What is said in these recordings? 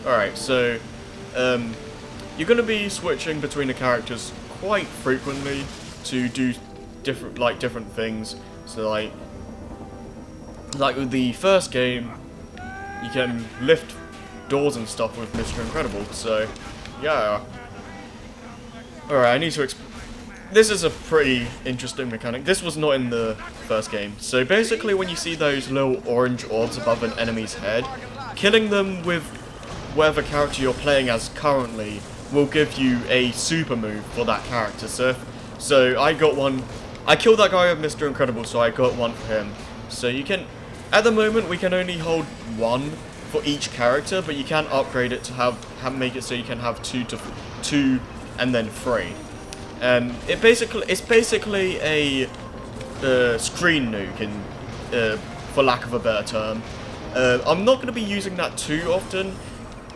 Alright, so you're going to be switching between the characters quite frequently to do different things. So like with the first game, you can lift doors and stuff with Mr. Incredible. So yeah. Alright, I need to this is a pretty interesting mechanic. This was not in the first game. So basically when you see those little orange orbs above an enemy's head, killing them with whatever character you're playing as currently will give you a super move for that character. So I got one. I killed that guy with Mr. Incredible, so I got one for him. So you can, at the moment we can only hold one for each character, but you can upgrade it to make it so you can have two and then 3. And it's basically a screen nuke, for lack of a better term. I'm not going to be using that too often.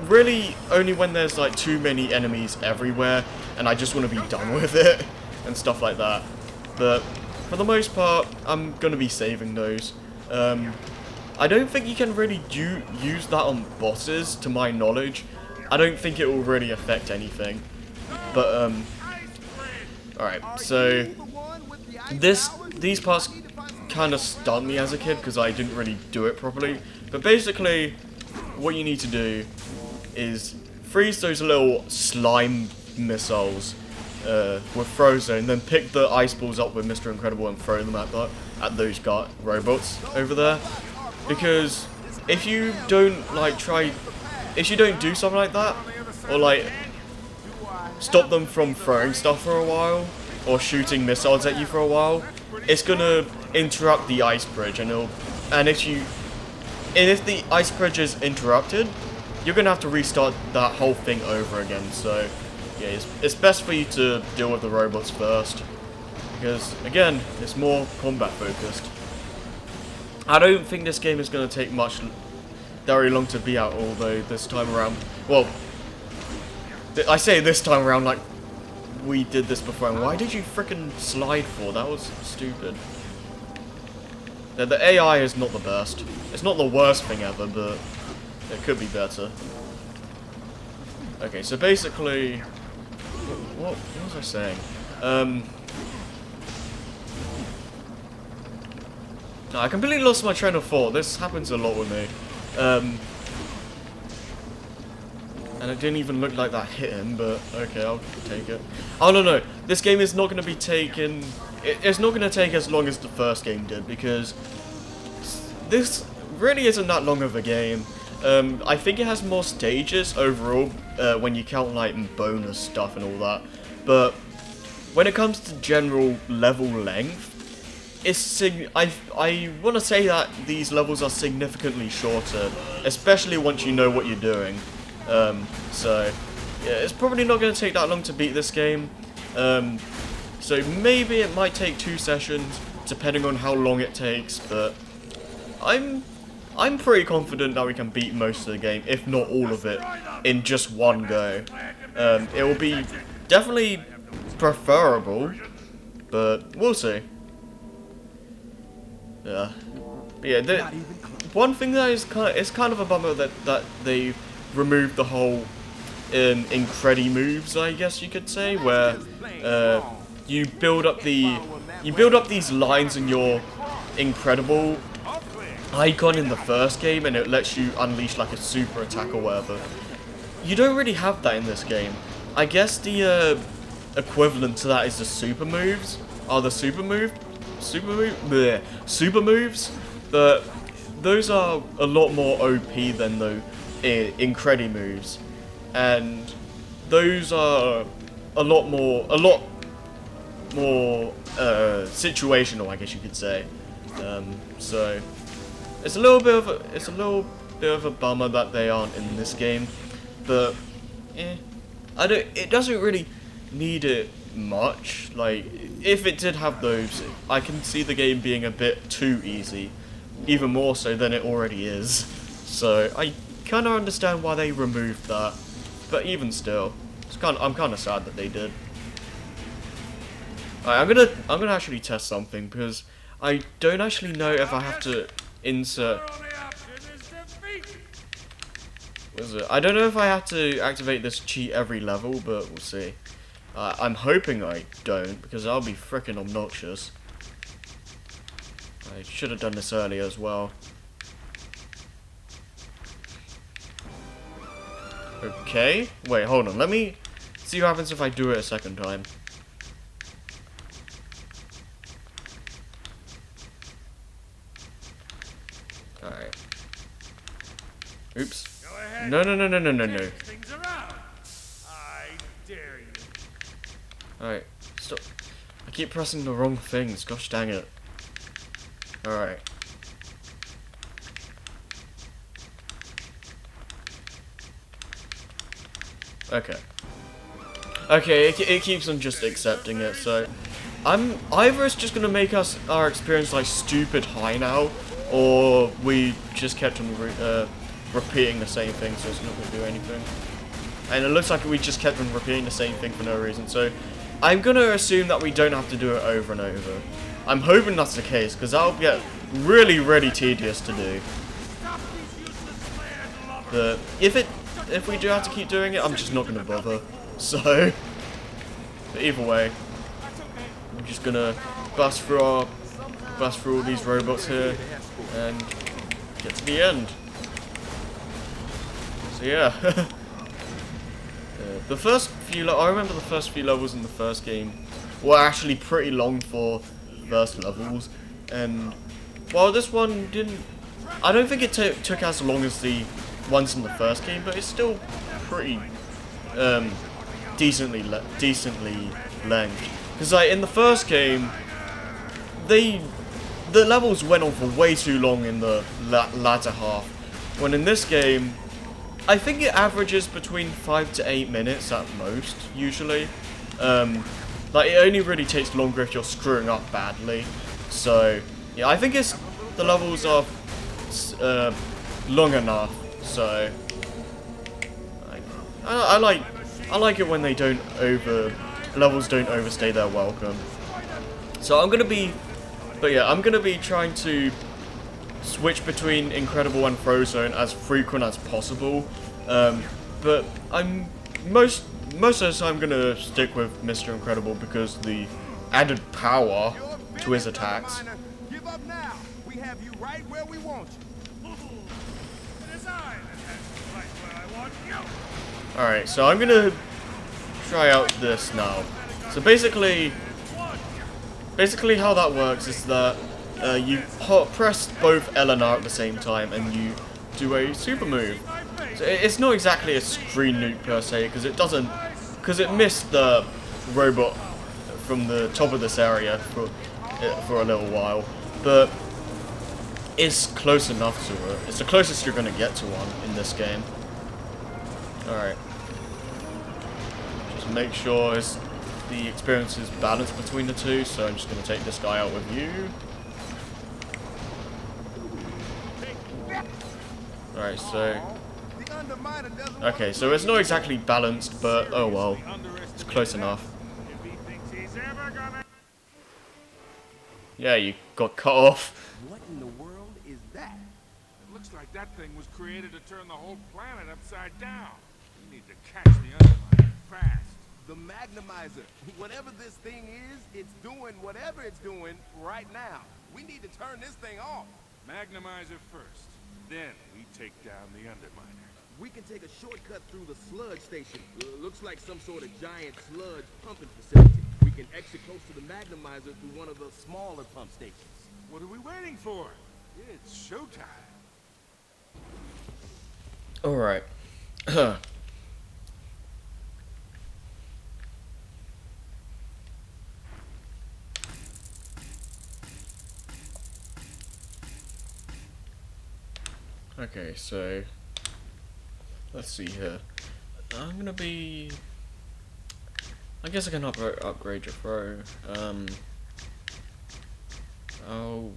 Really, only when there's like too many enemies everywhere, and I just want to be done with it and stuff like that. But for the most part, I'm going to be saving those. I don't think you can really use that on bosses, to my knowledge. I don't think it will really affect anything. But alright, so these parts kind of stunned me as a kid because I didn't really do it properly. But basically, what you need to do is freeze those little slime missiles with throw zone, then pick the ice balls up with Mr. Incredible and throw them at those robots over there. Because if you don't do something like that, or like stop them from throwing stuff for a while, or shooting missiles at you for a while, it's gonna interrupt the ice bridge, and if the ice bridge is interrupted, you're gonna have to restart that whole thing over again. So yeah, it's best for you to deal with the robots first, because again, it's more combat focused. I don't think this game is gonna take very long to be out, although this time around, well, I say this time around like we did this before, and why did you frickin' slide for? That was stupid. The AI is not the best. It's not the worst thing ever, but it could be better. Okay, so basically, what was I saying? No, I completely lost my train of thought. This happens a lot with me. And it didn't even look like that hit him, but okay, I'll take it. Oh no, this game is not going to be taken. It's not going to take as long as the first game did, because this really isn't that long of a game. I think it has more stages overall when you count like bonus stuff and all that. But when it comes to general level length, I want to say that these levels are significantly shorter, especially once you know what you're doing. So yeah, it's probably not going to take that long to beat this game. So maybe it might take 2 sessions, depending on how long it takes. But I'm pretty confident that we can beat most of the game, if not all of it, in just one go. It will be definitely preferable, but we'll see. Yeah, but yeah. One thing that is kind of a bummer that they removed the whole incredi moves, I guess you could say, where you build up these lines in your incredible icon in the first game, and it lets you unleash like a super attack or whatever. You don't really have that in this game. I guess the equivalent to that is the super moves. Super moves, but those are a lot more OP than the incredi moves, and those are a lot more situational, I guess you could say. So it's a little bit of a bummer that they aren't in this game, but it doesn't really need it much. Like, if it did have those, I can see the game being a bit too easy, even more so than it already is. So I kind of understand why they removed that, but even still, I'm kind of sad that they did. Alright, I'm gonna actually test something, because I don't actually know if I have to insert. is it? I don't know if I have to activate this cheat every level, but we'll see. I'm hoping I don't, because I'll be frickin' obnoxious. I should have done this earlier as well. Okay. Wait, hold on. Let me see what happens if I do it a second time. Alright. Oops. No. Alright. Stop. I keep pressing the wrong things. Gosh dang it. Alright. Okay. Okay, it keeps on just accepting it, so either it's just gonna make our experience like stupid high now, or we just kept on repeating the same thing, so it's not gonna do anything. And it looks like we just kept on repeating the same thing for no reason, so I'm gonna assume that we don't have to do it over and over. I'm hoping that's the case, because that'll get really, really tedious to do. But if we do have to keep doing it, I'm just not gonna bother. So, but either way, I'm just gonna bust through all these robots here and get to the end. So yeah, the first few I remember the first few levels in the first game were actually pretty long for first levels, and while this one didn't, I don't think it took as long as the ones in the first game, but it's still pretty decently length. Because like in the first game, the levels went on for way too long in the latter half. When in this game, I think it averages between 5 to 8 minutes at most, usually. Like it only really takes longer if you're screwing up badly. So yeah, I think the levels are long enough. So I like it when levels don't overstay their welcome. So I'm gonna be trying to switch between Incredible and Frozone as frequent as possible. But I'm most of the time gonna stick with Mr. Incredible because the added power to his attacks. Give up now. We have you right where we want you. Alright, so I'm gonna try out this now. So basically how that works is that you press both L and R at the same time and you do a super move. So it's not exactly a screen nuke per se, because it missed the robot from the top of this area for a little while, but it's close enough to it. It's the closest you're gonna get to one in this game. Alright. Just make sure the experience is balanced between the two, so I'm just gonna take this guy out with you. Alright, so okay, so it's not exactly balanced, but oh well. It's close enough. Yeah, you got cut off. What in the world is that? It looks like that thing was created to turn the whole planet upside down. We need to catch the Underminer fast. The Magnemizer. Whatever this thing is, it's doing whatever it's doing right now. We need to turn this thing off. Magnemizer first. Then we take down the Underminer. We can take a shortcut through the Sludge Station. Looks like some sort of giant sludge pumping facility. We can exit close to the Magnemizer through one of the smaller pump stations. What are we waiting for? It's showtime. Alright. Okay, so let's see here. I'm gonna be. I guess I can upgrade your throw. Oh,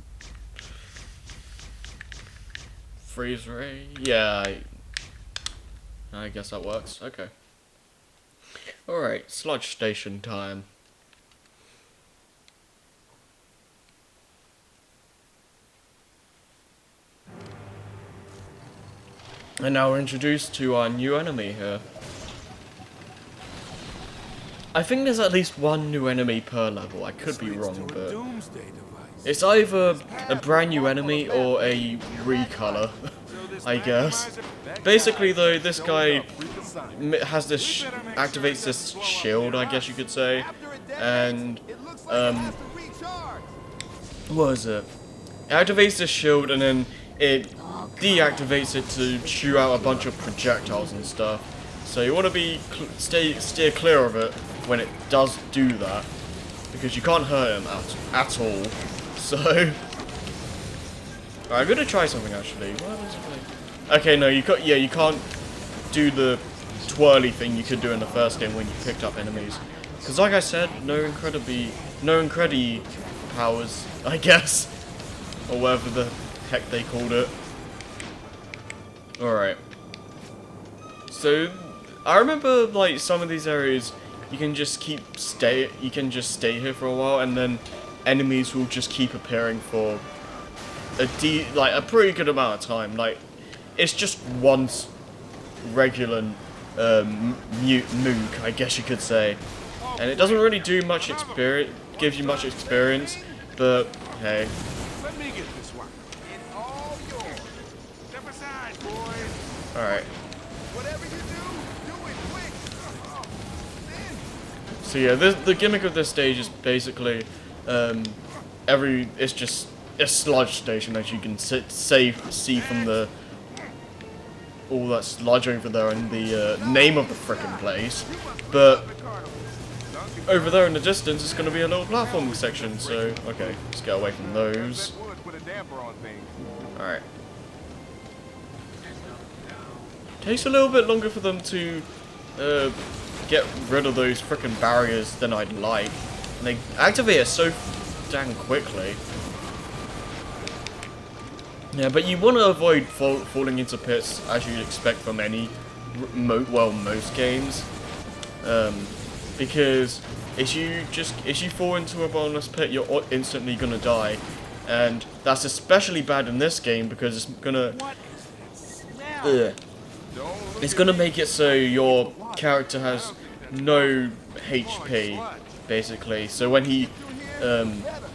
freeze ray. Yeah, I guess that works. Okay. All right, Sludge Station time. And now we're introduced to our new enemy here. I think there's at least one new enemy per level. I could be wrong, but it's either a brand new enemy or a recolor, I guess. Basically, though, this guy has this activates this shield, I guess you could say, and what is it? It activates this shield, and then it deactivates it to shoot out a bunch of projectiles and stuff. So you want to be steer clear of it when it does do that, because you can't hurt him at all. So, alright, I'm gonna try something actually. What is it? Okay, no, you can't do the twirly thing you could do in the first game when you picked up enemies, because like I said, no incredi powers, I guess, or whatever the heck they called it. Alright. So, I remember, like, some of these areas, you can just stay here for a while, and then enemies will just keep appearing for a pretty good amount of time. Like, it's just one regular nuke, I guess you could say. And it doesn't really do much experience, gives you much experience, but hey. Let me get this one. It's all yours. Step aside, boys. Alright. Whatever you do it quick. So yeah, the gimmick of this stage is basically it's just a sludge station, as you can see from the all that sludge over there and the name of the frickin' place. But over there in the distance, it's going to be a little platforming section. So okay, let's get away from those. Alright. Takes a little bit longer for them to get rid of those frickin' barriers than I'd like. And they activate it so dang quickly. Yeah, but you want to avoid falling into pits, as you'd expect from any, most games. Because if you fall into a bottomless pit, you're instantly gonna die. And that's especially bad in this game because it's gonna... It's gonna make it so your character has no HP, basically. So when he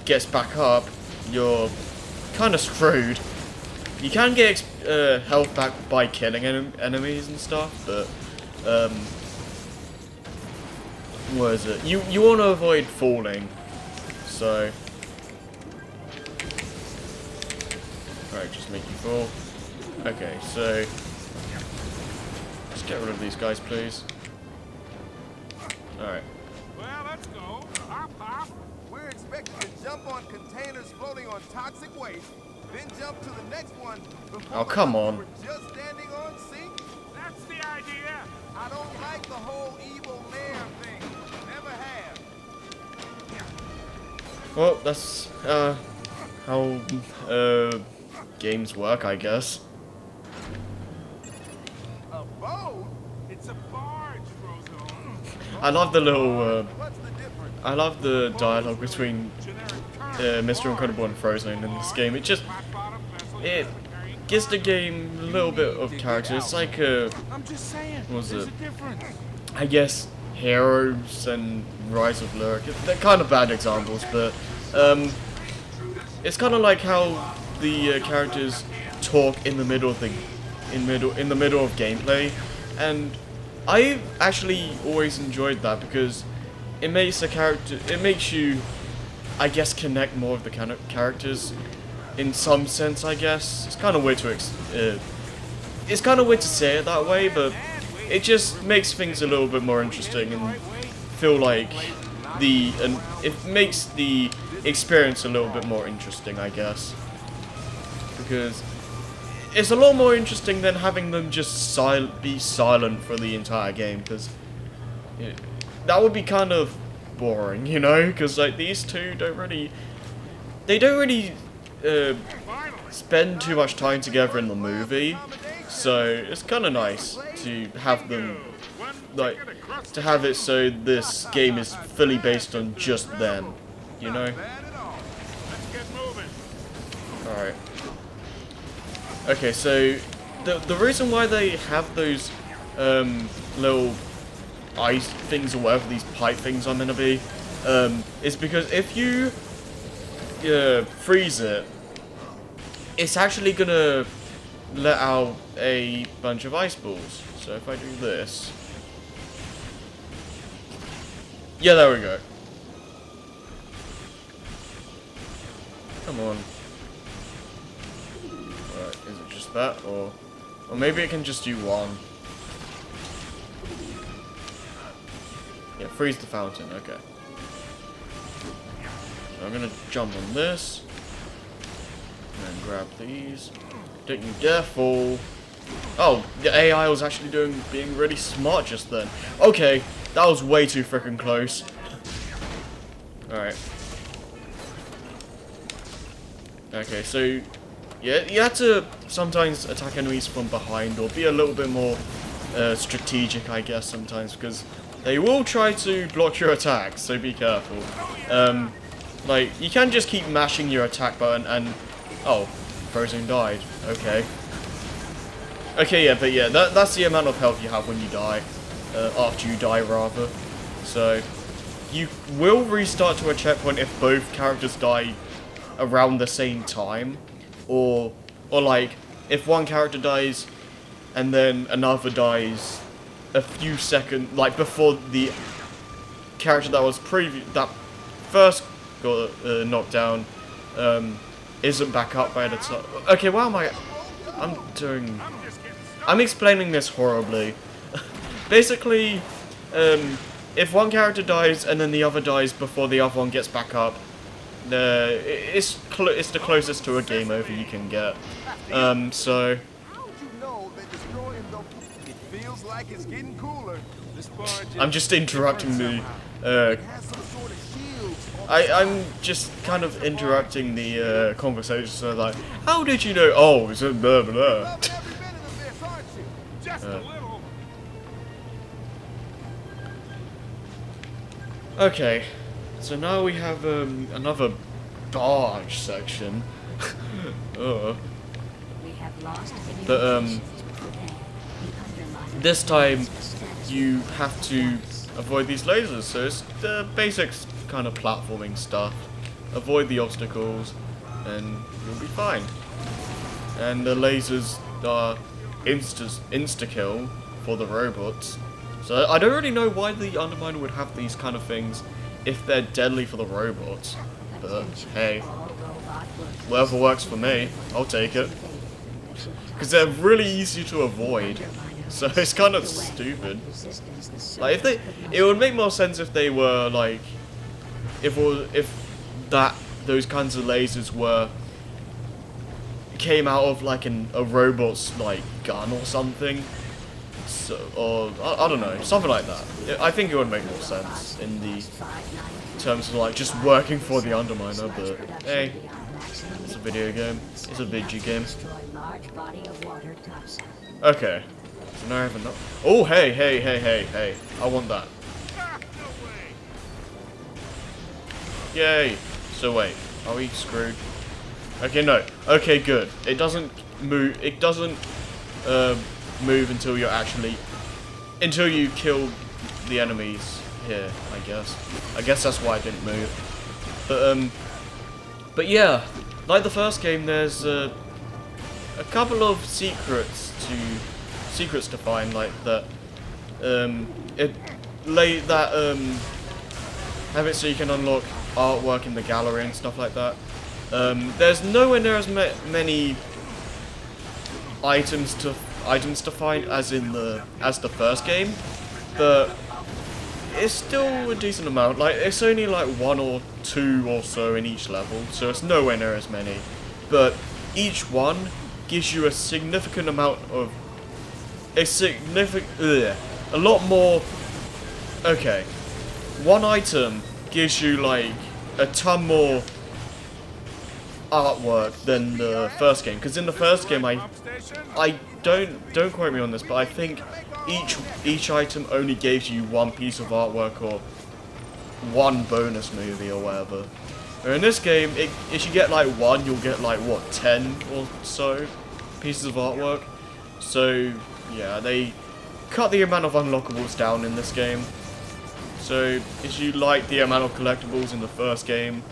gets back up, you're kind of screwed. You can get health back by killing enemies and stuff, but what is it? You want to avoid falling. So, alright, just make you fall. Okay, so let's get rid of these guys, please. Alright. Well, let's go. Hop, hop. We're expected to jump on containers floating on toxic waste, then jump to the next one. Oh, come on. We're just standing on sink. That's the idea. I don't like the whole evil mayor thing. Never have. Well, that's how games work, I guess. A boat? It's a barge, Frozone. I love the little What's the difference? I love the dialogue between Mr. Incredible and Frozone in this game. It gives the game a little bit of character. It's like I'm just saying. what was There's it? a difference. I guess Heroes and Rise of Lyric. They're kind of bad examples, but it's kind of like how the characters talk in the middle of gameplay, and I actually always enjoyed that because it makes you, I guess, connect more of the characters in some sense. I guess it's kind of weird to say it that way, but it just makes things a little bit more interesting and feel like it makes the experience a little bit more interesting, I guess, because it's a lot more interesting than having them just be silent for the entire game, because that would be kind of boring, you know, because like these two don't really spend too much time together in the movie, so it's kind of nice to have them, like, to have it so this game is fully based on just them, you know? Let's get moving. Alright. Okay, so the reason why they have those little ice things or whatever these pipe things are meant to be is because if you freeze it, it's actually gonna let out a bunch of ice balls. So if I do this, yeah, there we go. Come on. Alright, is it just that, or maybe it can just do one? Yeah, freeze the fountain. Okay. So I'm gonna jump on this, and then grab these. Don't you dare fall. Oh, the AI was actually being really smart just then. Okay, that was way too freaking close. Alright. Okay, so yeah, you have to sometimes attack enemies from behind or be a little bit more strategic, I guess, sometimes, because they will try to block your attacks, so be careful. Like, you can just keep mashing your attack button and... Oh, Frozen died. Okay. Okay, yeah, but yeah, that's the amount of health you have when you die. After you die, rather. So, you will restart to a checkpoint if both characters die around the same time. Or like, if one character dies and then another dies a few seconds, like before the character that was that first got knocked down isn't back up by the time. Okay, why am I'm explaining this horribly. Basically, if one character dies and then the other dies before the other one gets back up, it's the closest to a game over you can get. So. I'm just interrupting the. I'm just kind of interrupting the conversation. So like, how did you know? Oh, it's a blah blah. Okay, so now we have another barge section. But this time you have to avoid these lasers. So it's the basic kind of platforming stuff. Avoid the obstacles, and you'll be fine. And the lasers are insta kill for the robots. So I don't really know why the Underminer would have these kind of things if they're deadly for the robots. But hey, whatever works for me, I'll take it. Because they're really easy to avoid. So it's kind of stupid. Like it would make more sense if they were like, if those kinds of lasers came out of like a robot's like gun or something. So, or I don't know, something like that. I think it would make more sense in the terms of like just working for the Underminer. But hey, it's a video game. It's a video game. Okay. So now I have enough. Oh, hey! I want that. Yay! So wait, are we screwed? Okay, no. Okay, good. It doesn't move. It doesn't move until you kill the enemies here. I guess that's why it didn't move. But yeah, like the first game, there's a couple of secrets to find, like that. Have it so you can unlock artwork in the gallery and stuff like that. There's nowhere near as many items to find as the first game, but it's still a decent amount. Like, it's only like 1 or 2 or so in each level, so it's nowhere near as many. But each one gives you a significant amount of a lot more. Okay, one item gives you like a ton more artwork than the first game, because in the first game I don't quote me on this, but I think each item only gives you 1 piece of artwork or 1 bonus movie or whatever. Or in this game, if you get like 1, you'll get like what, 10 or so pieces of artwork. So yeah, they cut the amount of unlockables down in this game. So if you like the amount of collectibles in the first game,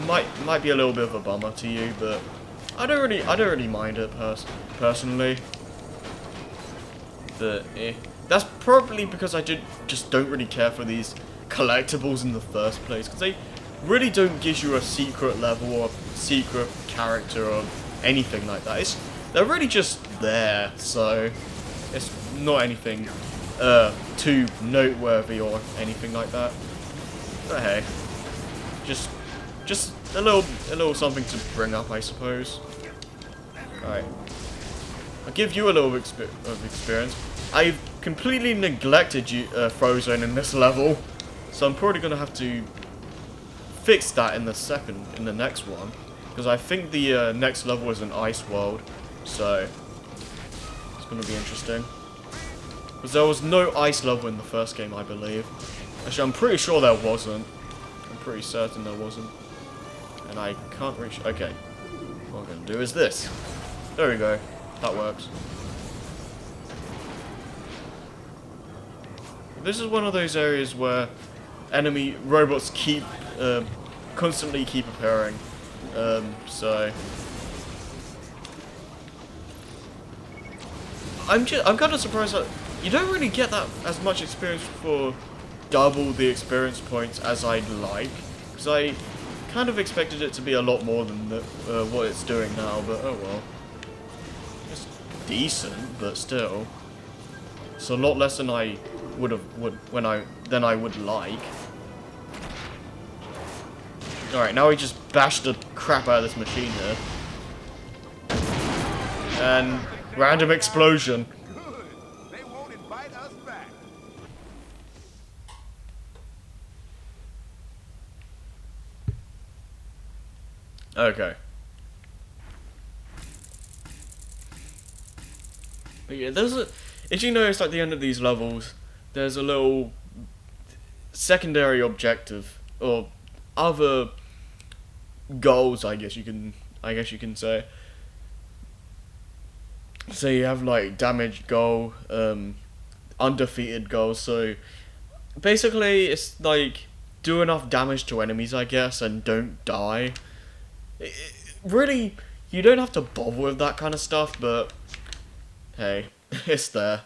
might be a little bit of a bummer to you, but I don't really mind it personally. But that's probably because I just don't really care for these collectibles in the first place, because they really don't give you a secret level or a secret character or anything like that. They're really just there, so it's not anything too noteworthy or anything like that. But hey, just a little something to bring up, I suppose. Alright, I'll give you a little of experience. I've completely neglected Frozone in this level, so I'm probably gonna have to fix that in the next one, because I think the next level is an ice world, so it's gonna be interesting. Because there was no ice level in the first game, I believe. Actually, I'm pretty sure there wasn't. I'm pretty certain there wasn't. And I can't reach. Okay, what I'm gonna do is this. There we go. That works. This is one of those areas where enemy robots constantly keep appearing. So I'm kind of surprised that you don't really get that as much experience for double the experience points as I'd like, because I kind of expected it to be a lot more than what it's doing now. But oh well, it's decent, but still, it's a lot less than I would like. Alright, now we just bashed the crap out of this machine here. And random explosion. Good. They won't invite us back. Okay. But yeah, if you notice at the end of these levels, there's a little secondary objective, or other goals, I guess you can say. So you have like damaged goal, undefeated goal. So basically, it's like do enough damage to enemies, I guess, and don't die. Really, you don't have to bother with that kind of stuff, but hey, it's there.